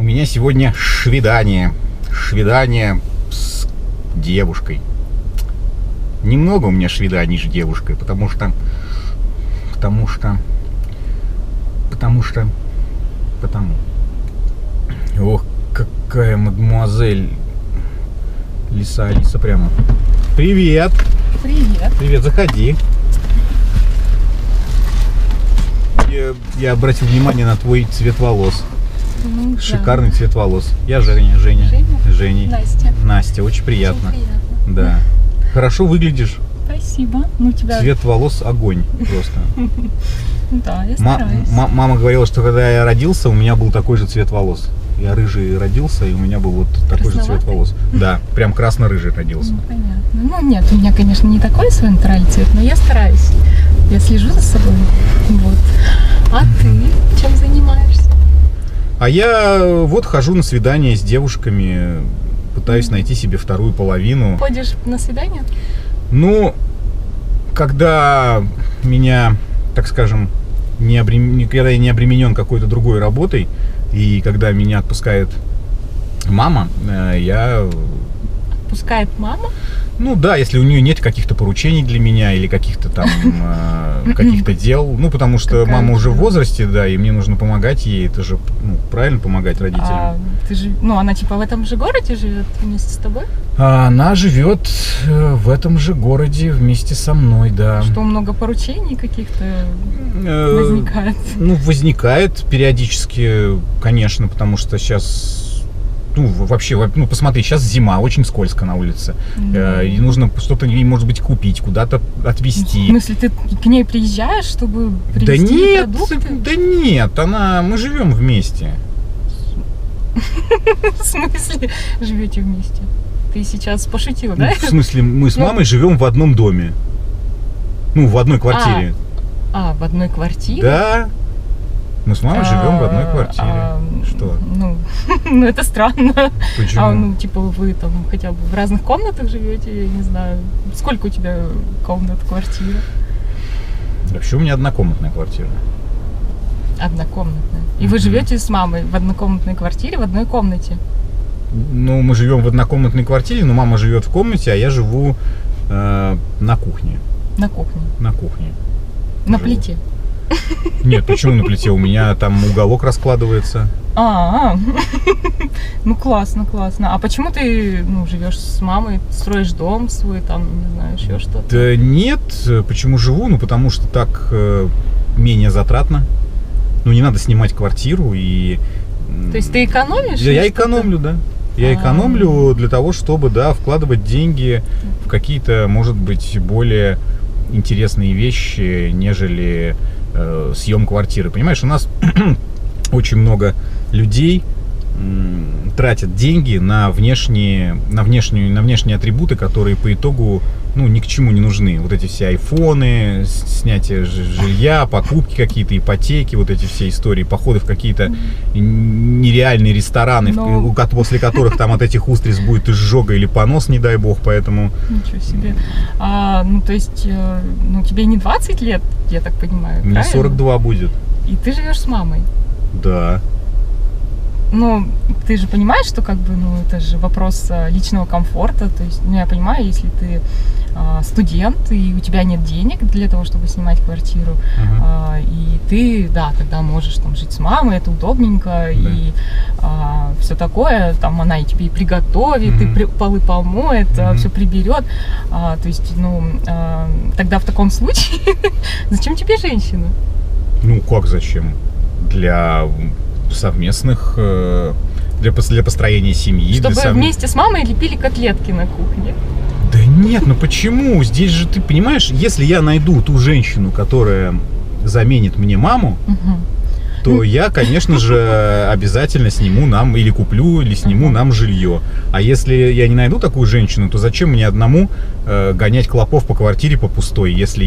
У меня сегодня свидание. Свидание с девушкой. Немного у меня свиданий с девушкой, потому что. Ох, какая мадемуазель. Алиса прямо. Привет. Привет. Привет, заходи. Я обратил внимание на твой цвет волос. Ну, Шикарный цвет волос. Я Женя. Женя. Настя, очень приятно. Очень приятно. Да. Хорошо выглядишь. Спасибо. Ну, тебя... Цвет волос огонь просто. Да, я стараюсь. Мама говорила, что когда я родился, у меня был такой же цвет волос. Я рыжий родился, и у меня был вот такой же цвет волос. Да, прям красно-рыжий родился. Ну, понятно. Ну, нет, у меня, конечно, не такой свой натуральный цвет, но я стараюсь. Я слежу за собой. Вот. А ты чем занимаешься? А я вот хожу на свидания с девушками, пытаюсь найти себе вторую половину. Ходишь на свидание? Ну, когда меня, так скажем, когда я не обременен какой-то другой работой, и когда меня отпускает мама, я... Отпускает мама? Ну да, если у нее нет каких-то поручений для меня или каких-то там каких-то дел. Ну, потому что мама уже в возрасте, да, и мне нужно помогать ей. Это же правильно помогать родителям. Ты же, она типа в этом же городе живет вместе с тобой? Она живет в этом же городе вместе со мной, да. Что много поручений каких-то возникает? Ну, возникает периодически, конечно, потому что сейчас... Ну, вообще, посмотри, сейчас зима, очень скользко на улице. И нужно что-то ей, может быть, купить, куда-то отвезти. В смысле, ты к ней приезжаешь, чтобы привезти продукты? Да нет, мы живем вместе. В смысле, живете вместе? Ты сейчас пошутил, да? В смысле, мы с мамой живем в одном доме. Ну, в одной квартире. В одной квартире? Да. Мы с мамой живем в одной квартире. Что? Ну, это странно. Почему? Типа, вы там хотя бы в разных комнатах живете, я не знаю. Сколько у тебя комнат, квартира? Вообще у меня однокомнатная квартира. Однокомнатная. И вы живете с мамой в однокомнатной квартире, в одной комнате? Ну, мы живем в однокомнатной квартире, но мама живет в комнате, а я живу на кухне. На кухне? На кухне. На плите? Нет, почему на плите? У меня там уголок раскладывается. Ну классно. А почему ты живешь с мамой, строишь дом свой, там, не знаю, еще что-то? Да нет, почему живу? Ну, потому что так менее затратно. Ну, не надо снимать квартиру и... То есть ты экономишь? Я экономлю, да. Я экономлю для того, чтобы, да, вкладывать деньги в какие-то, может быть, более интересные вещи, нежели съем квартиры. Понимаешь, у нас очень много людей тратят деньги на внешние атрибуты, которые по итогу, ни к чему не нужны. Вот эти все айфоны, снятие жилья, покупки какие-то, ипотеки, вот эти все истории, походы в какие-то нереальные рестораны, после которых там от этих устриц будет изжога или понос, не дай бог, поэтому... Ничего себе. То есть, тебе не 20 лет, я так понимаю, мне правильно? 42 будет. И ты живешь с мамой? Да. Ну, ты же понимаешь, что это же вопрос личного комфорта. То есть, я понимаю, если ты студент, и у тебя нет денег для того, чтобы снимать квартиру, и ты, да, тогда можешь там жить с мамой, это удобненько, да. И все такое, там она и тебе и приготовит, и полы помоет, все приберет. То есть, тогда в таком случае, зачем тебе женщина? Ну, как зачем? Для совместных, для построения семьи. Чтобы вместе с мамой лепили котлетки на кухне. Да нет, почему? Здесь же, ты понимаешь, если я найду ту женщину, которая заменит мне маму, то я, конечно же, обязательно сниму нам, или куплю, или сниму нам жилье. А если я не найду такую женщину, то зачем мне одному гонять клопов по квартире по пустой, если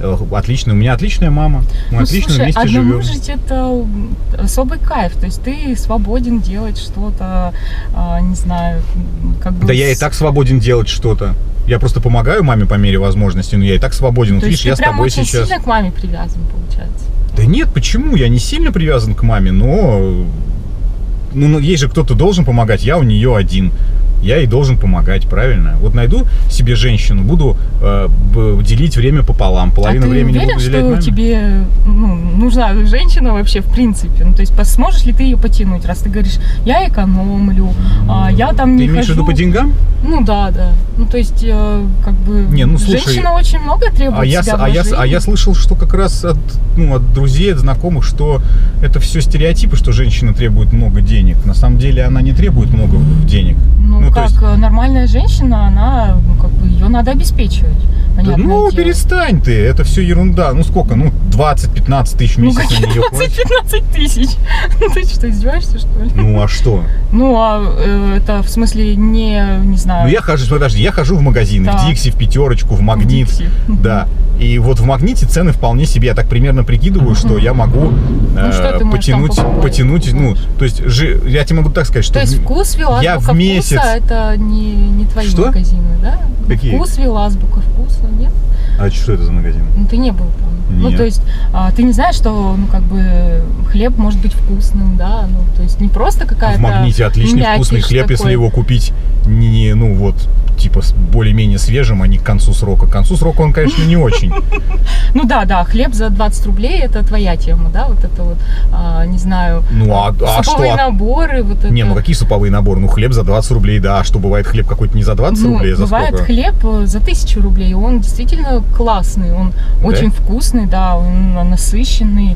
у меня отличная мама, мы отлично вместе живем. Одному жить это особый кайф, то есть ты свободен делать что-то, не знаю, Да я и так свободен делать что-то. Я просто помогаю маме по мере возможности, но я и так свободен. То есть ты прям очень сильно к маме привязан, получается? Да нет, почему? Я не сильно привязан к маме, но ну, ей же кто-то должен помогать, я у нее один. Я ей должен помогать, правильно? Вот найду себе женщину, буду делить время пополам. Половину времени буду уделять маме. А ты уверен, что тебе нужна женщина вообще в принципе? Ну, то есть сможешь ли ты ее потянуть, раз ты говоришь, я экономлю, я там не хожу... Ты имеешь в виду по деньгам? Ну да. Ну, то есть, как бы, не, ну, слушай, женщина очень много требует я слышал, что как раз от друзей, от знакомых, что это все стереотипы, что женщина требует много денег. На самом деле она не требует много денег. Ну, как есть... нормальная женщина, она, как бы, ее надо обеспечивать. Да, ну, перестань ты, это все ерунда. Ну, сколько? Ну, 20-15 тысяч в месяц на нее платить. 20-15 тысяч? Ты что, издеваешься, что ли? Ну, а что? Ну, а это, в смысле, не знаю... Ну, я хожу в магазины, да. В Дикси, в Пятерочку, в Магнит. Да. И вот в Магните цены вполне себе, я так примерно прикидываю, что я могу потянуть, ну, то есть, я тебе могу так сказать, что... То есть вкусвилл, азбука вкуса, это не твои магазины, да? Какие? Вкусвилл, азбука вкуса, нет? А что это за магазин? Ну, ты не был там. Нет. Ну, то есть, ты не знаешь, что, ну, как бы, хлеб может быть вкусным, да? Ну, то есть, не просто какая-то... В Магните отличный вкусный хлеб, такой. Если его купить, ну, вот... типа более-менее свежим, а не к концу срока. К концу срока он, конечно, не очень. Ну да, хлеб за 20 рублей это твоя тема, да, вот это вот, не знаю, суповые наборы. Вот это. Не, ну какие суповые наборы? Ну хлеб за 20 рублей, да, а что бывает хлеб какой-то не за 20 рублей, а за сколько? Бывает хлеб за 1000 рублей, он действительно классный, он очень вкусный, да, он насыщенный,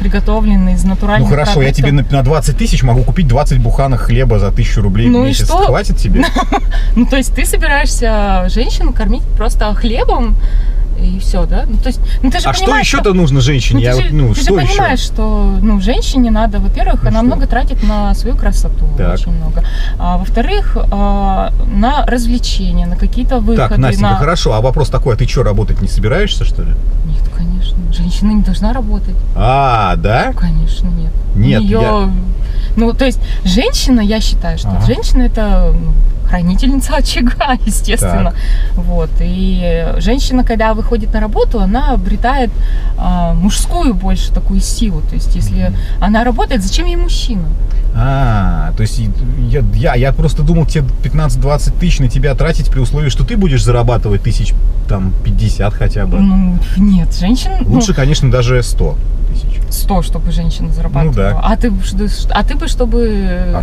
приготовленный из натуральных продуктов. Ну хорошо, я тебе на 20 тысяч могу купить 20 буханок хлеба за 1000 рублей в месяц. Хватит тебе? Ну, то есть ты собираешься женщину кормить просто хлебом и все, да? Ну, то есть, ты же что еще-то нужно женщине? Ты же понимаешь, что женщине надо, во-первых, она много тратит на свою красоту, очень много. А во-вторых, на развлечения, на какие-то выходы. Так, Настенька, хорошо. А вопрос такой, а ты что, работать не собираешься, что ли? Нет, конечно. Женщина не должна работать. Да? Конечно, нет. Нет, Ну, то есть, женщина, я считаю, что женщина это... хранительница очага, естественно. Так. Вот. И женщина, когда выходит на работу, она обретает мужскую больше такую силу. То есть, если она работает, зачем ей мужчина? То есть я просто думал, тебе 15-20 тысяч на тебя тратить при условии, что ты будешь зарабатывать 50 хотя бы. Ну, нет, женщин... Лучше, конечно, даже 100 тысяч. 100, чтобы женщина зарабатывала. Ну да. А ты бы, чтобы...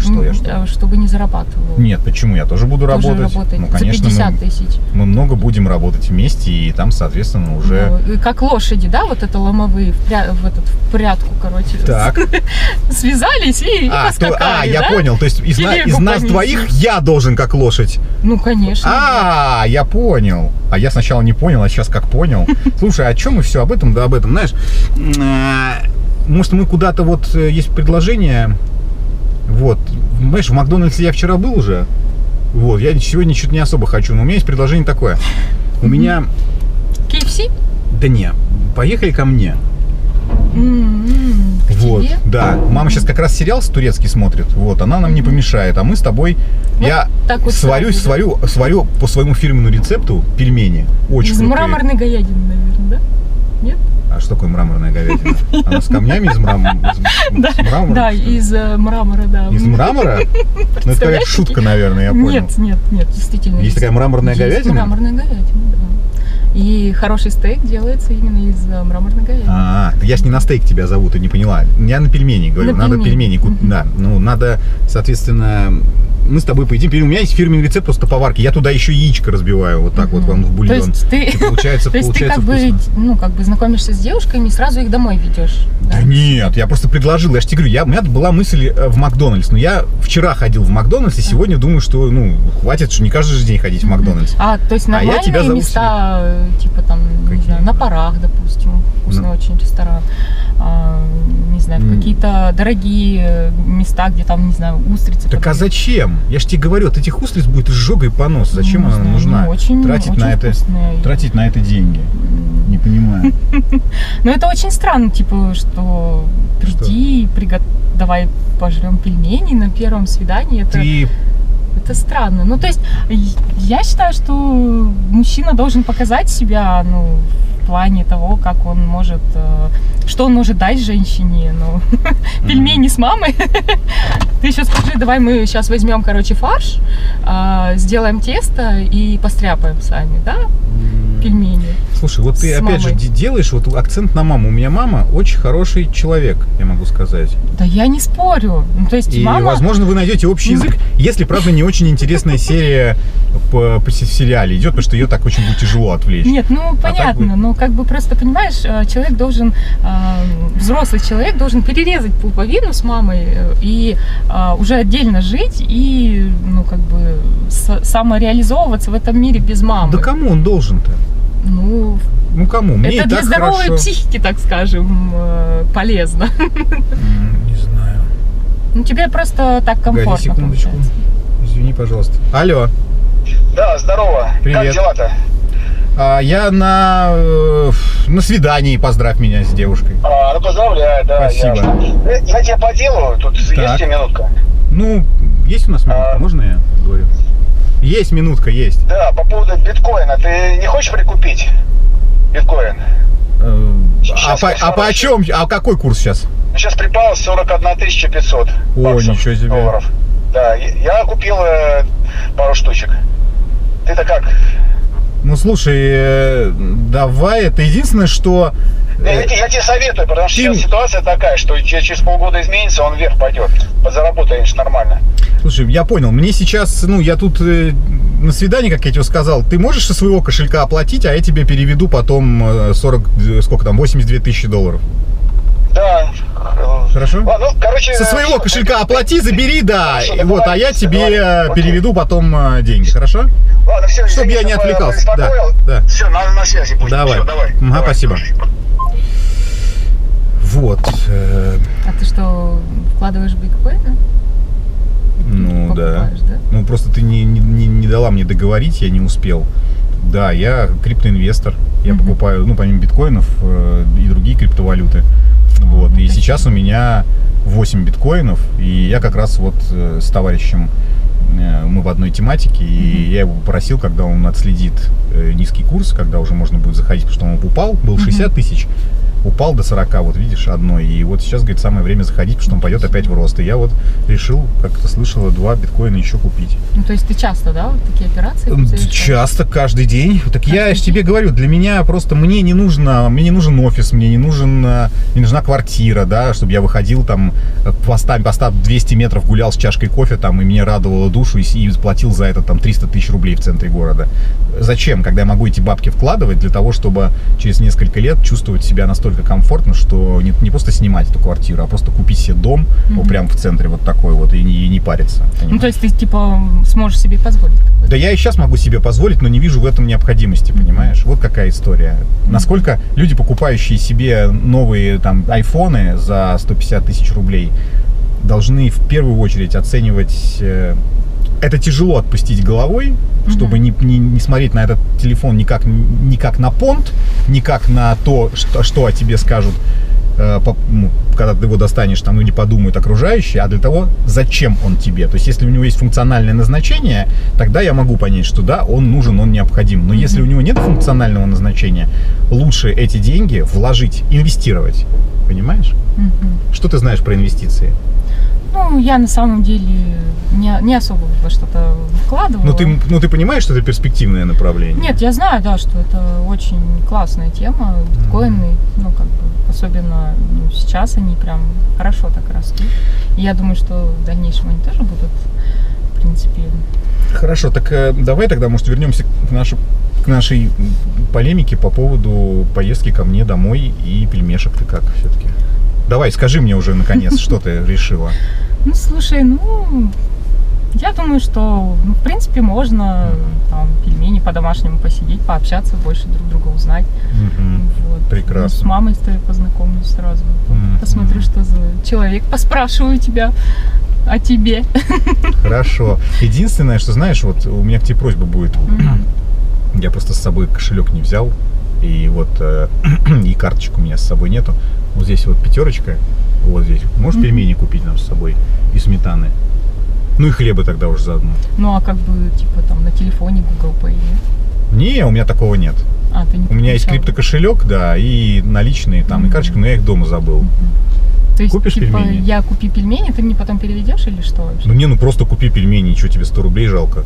Чтобы не зарабатывала. Нет, почему? Я тоже буду работать. Ну, конечно, за 50 тысяч. Мы много будем работать вместе, и там, соответственно, уже... Ну, как лошади, да, вот это ломовые, в прядку, короче. Так. Связались и поскакали, я понял. То есть из нас двоих я должен как лошадь. Ну, конечно. Я понял. А я сначала не понял, а сейчас как понял. Слушай, о чем мы все об этом? Да, об этом, знаешь... Может, мы куда-то вот есть предложение. Вот. Знаешь, в Макдональдсе я вчера был уже. Вот. Я сегодня что-то не особо хочу. Но у меня есть предложение такое. У меня... KFC? Да не. Поехали ко мне. К вот, тебе? да. Мама сейчас как раз сериал турецкий смотрит. Вот. Она нам не помешает. А мы с тобой... Вот я сварю по своему фирменному рецепту пельмени. Очень крутые. Из мраморной говядины, наверное, да? Нет? А что такое мраморная говядина? Она с камнями из мрамора? Да, из мрамора, да. Из мрамора? Ну, это какая-то шутка, наверное, я понял. Нет, действительно. Есть такая мраморная говядина? Есть мраморная говядина, да. И хороший стейк делается именно из мраморной говядины. Я ж не на стейк тебя зову, ты не поняла. Я на пельмени говорю, надо пельмени. Да, ну надо, соответственно... Мы с тобой поедим. У меня есть фирменный рецепт просто поварки. Я туда еще яичко разбиваю, вот так вот вам в бульон. То есть ты как бы знакомишься с девушками и сразу их домой ведешь? Да нет, я просто предложил. Я же тебе говорю, у меня была мысль в Макдональдс. Но я вчера ходил в Макдональдс, и сегодня думаю, что хватит, что не каждый же день ходить в Макдональдс. То есть нормальные места, типа там, не знаю, на Парах, допустим, вкусный очень ресторан. Не знаю, в какие-то дорогие места, где там, не знаю, устрицы. Так а зачем? Я же тебе говорю, от этих устриц будет изжога и понос. Зачем она нужна? Тратить на это деньги. Не понимаю. Ну это очень странно, типа, что приди, давай пожрем пельмени на первом свидании. Это странно. Ну, то есть, я считаю, что мужчина должен показать себя, в плане того, как он может, что он может дать женщине, ну, пельмени с мамой. Ты еще скажи, давай мы сейчас возьмем, короче, фарш, сделаем тесто и постряпаем сами, да, пельмени. Слушай, вот ты опять же делаешь вот акцент на маму. У меня мама очень хороший человек, я могу сказать. Да я не спорю. Ну, то есть и, мама... возможно, вы найдете общий язык, если, правда, не очень интересная серия по сериале идет, потому что ее так очень будет тяжело отвлечь. Нет, ну понятно, но как бы просто, понимаешь, человек должен, взрослый человек должен перерезать пуповину с мамой и уже отдельно жить и, ну, как бы самореализовываться в этом мире без мамы. Да кому он должен-то? Ну кому? Мне это для здоровой психики, так скажем, полезно. Не знаю. Ну тебе просто так комфортно. Погоди секундочку. Получается. Извини, пожалуйста. Алло. Да, здорово. Привет. Как дела-то? Я на свидании, поздравь меня с девушкой. Ну поздравляю, да. Спасибо. Я тебе по делу, тут Так. есть тебе минутка? Ну, есть у нас минутка, можно я говорю? Есть минутка, есть. Да, по поводу биткоина. Ты не хочешь прикупить биткоин? По чем? А какой курс сейчас? Сейчас припал 41 500 баксов, ничего себе. долларов. Да, я купил пару штучек. Ты-то как? Ну, слушай, давай, это единственное, что... Я тебе советую, потому что сейчас ситуация такая, что через полгода изменится, он вверх пойдет. Подзаработаешь нормально. Слушай, я понял, мне сейчас, ну, я тут на свидании, как я тебе сказал, ты можешь со своего кошелька оплатить, а я тебе переведу потом 82 тысячи долларов. Да. Хорошо? Ладно, ну, короче, со своего кошелька оплати, забери, да, хорошо, вот, а я тебе давай. переведу потом деньги, хорошо? Ладно, все, чтобы я не отвлекался. Да. Все, на связи будем. Давай. Все, давай. Ага, давай. спасибо. Вот. А ты что, вкладываешь в биткоины? Ну да. Да. Ну просто ты не дала мне договорить, я не успел. Да, я криптоинвестор. Я покупаю, ну, помимо биткоинов, и другие криптовалюты. Вот. И сейчас у меня 8 биткоинов, и я как раз вот с товарищем, мы в одной тематике, и я его попросил, когда он отследит низкий курс, когда уже можно будет заходить, потому что он упал, был 60 тысяч, упал до 40, вот видишь, одной. И вот сейчас, говорит, самое время заходить, потому что он пойдет опять в рост. И я вот решил, как ты слышала, 2 биткоина еще купить. Ну, то есть ты часто, да, вот такие операции? Часто, каждый день. Так я же тебе говорю, для меня просто, мне не нужен офис, мне не нужна квартира, да, чтобы я выходил там, постав 200 метров гулял с чашкой кофе там, и мне радовало душу, и платил за это там 300 тысяч рублей в центре города. Зачем, когда я могу эти бабки вкладывать для того, чтобы через несколько лет чувствовать себя настолько комфортно, что не просто снимать эту квартиру, а просто купить себе дом вот прям в центре вот такой вот и не париться. Понимаешь? Ну, то есть ты типа сможешь себе позволить? Да я и сейчас могу себе позволить, но не вижу в этом необходимости, понимаешь? Вот какая история. Насколько люди, покупающие себе новые там айфоны за 150 тысяч рублей, должны в первую очередь оценивать... Это тяжело отпустить головой, чтобы не смотреть на этот телефон не как на понт, не как на то, что о тебе скажут, когда ты его достанешь, там люди подумают окружающие, а для того, зачем он тебе. То есть, если у него есть функциональное назначение, тогда я могу понять, что да, он нужен, он необходим. Но если у него нет функционального назначения, лучше эти деньги вложить, инвестировать. Понимаешь? Что ты знаешь про инвестиции? Ну, я на самом деле не особо во что-то вкладывала. Ну, ты понимаешь, что это перспективное направление? Нет, я знаю, да, что это очень классная тема. Биткоины, ну, как бы, особенно сейчас они прям хорошо так растут. И я думаю, что в дальнейшем они тоже будут, в принципе... Хорошо, так давай тогда, может, вернемся к нашей полемике по поводу поездки ко мне домой и пельмешек. Ты как все-таки? Давай, скажи мне уже, наконец, что ты решила. Ну, слушай, я думаю, что, в принципе, можно там пельмени по-домашнему посидеть, пообщаться, больше друг друга узнать. Вот. Прекрасно. С мамой с тобой познакомлюсь сразу. Посмотрю, что за человек, поспрашиваю тебя о тебе. Хорошо. Единственное, что, знаешь, вот у меня к тебе просьба будет. Я просто с собой кошелек не взял. И вот и карточку у меня с собой нету. Вот здесь вот 5, вот здесь. Можешь пельмени купить нам с собой и сметаны? Ну и хлеба тогда уже заодно. Ну а как бы, типа там на телефоне Google Pay? Не, у меня такого нет. А, ты не У меня есть подключал. криптокошелек, да, и наличные там, и карточка, но я их дома забыл. То есть, Купишь типа, пельмени? я купи пельмени, ты мне потом переведешь или что вообще? Ну просто купи пельмени, что тебе 100 рублей жалко?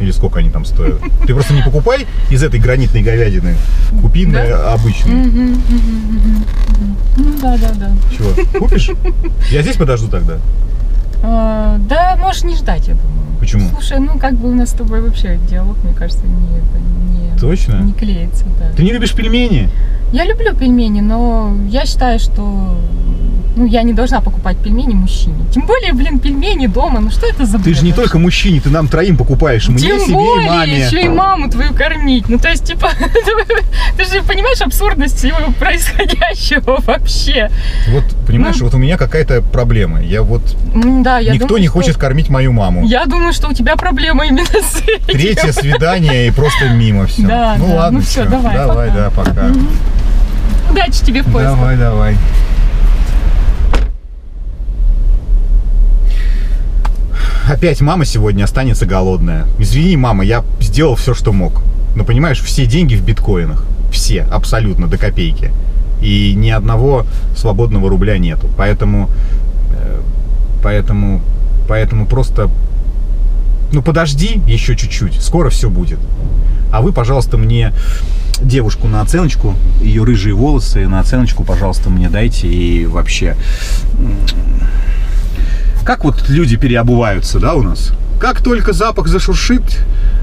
Или сколько они там стоят? Ты просто не покупай из этой гранитной говядины, купи Да? обычный. Ну да. Чего, купишь? Я здесь подожду тогда. Да, можешь не ждать, я думаю. Почему? Слушай, ну как бы у нас с тобой вообще диалог, мне кажется, Точно? не клеится, да. Ты не любишь пельмени? Я люблю пельмени, но я считаю, что я не должна покупать пельмени мужчине. Тем более, пельмени дома, ну что это за бред? Ты же не только мужчине, ты нам троим покупаешь, мне, Тем себе более, и маме. еще и маму твою кормить. Ну, то есть, типа, ты же понимаешь абсурдность всего происходящего вообще. Вот, понимаешь, вот у меня какая-то проблема. Я вот... Да, я Никто думаю, не что- хочет кормить мою маму. Я думаю, что у тебя проблема именно с этим. Третье свидание и просто мимо все. Да, ну да. ладно, Ну всё, всё. давай, давай, пока. да, пока. Мгм. Удачи тебе в поисках. Давай. Опять мама сегодня останется голодная. Извини, мама, я сделал все, что мог. Но понимаешь, все деньги в биткоинах. Все, абсолютно, до копейки. И ни одного свободного рубля нету. Поэтому просто... Ну, подожди еще чуть-чуть. Скоро все будет. А вы, пожалуйста, мне девушку на оценочку, ее рыжие волосы на оценочку, пожалуйста, мне дайте. И вообще... Как вот люди переобуваются, да, у нас? Как только запах зашуршит,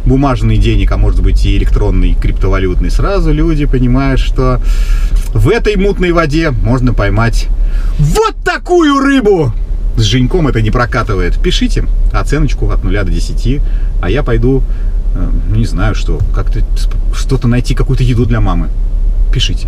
бумажный денег, а может быть и электронный, криптовалютный, сразу люди понимают, что в этой мутной воде можно поймать вот такую рыбу! С Женьком это не прокатывает. Пишите оценочку от 0 до 10, а я пойду, не знаю что, как-то что-то найти, какую-то еду для мамы. Пишите.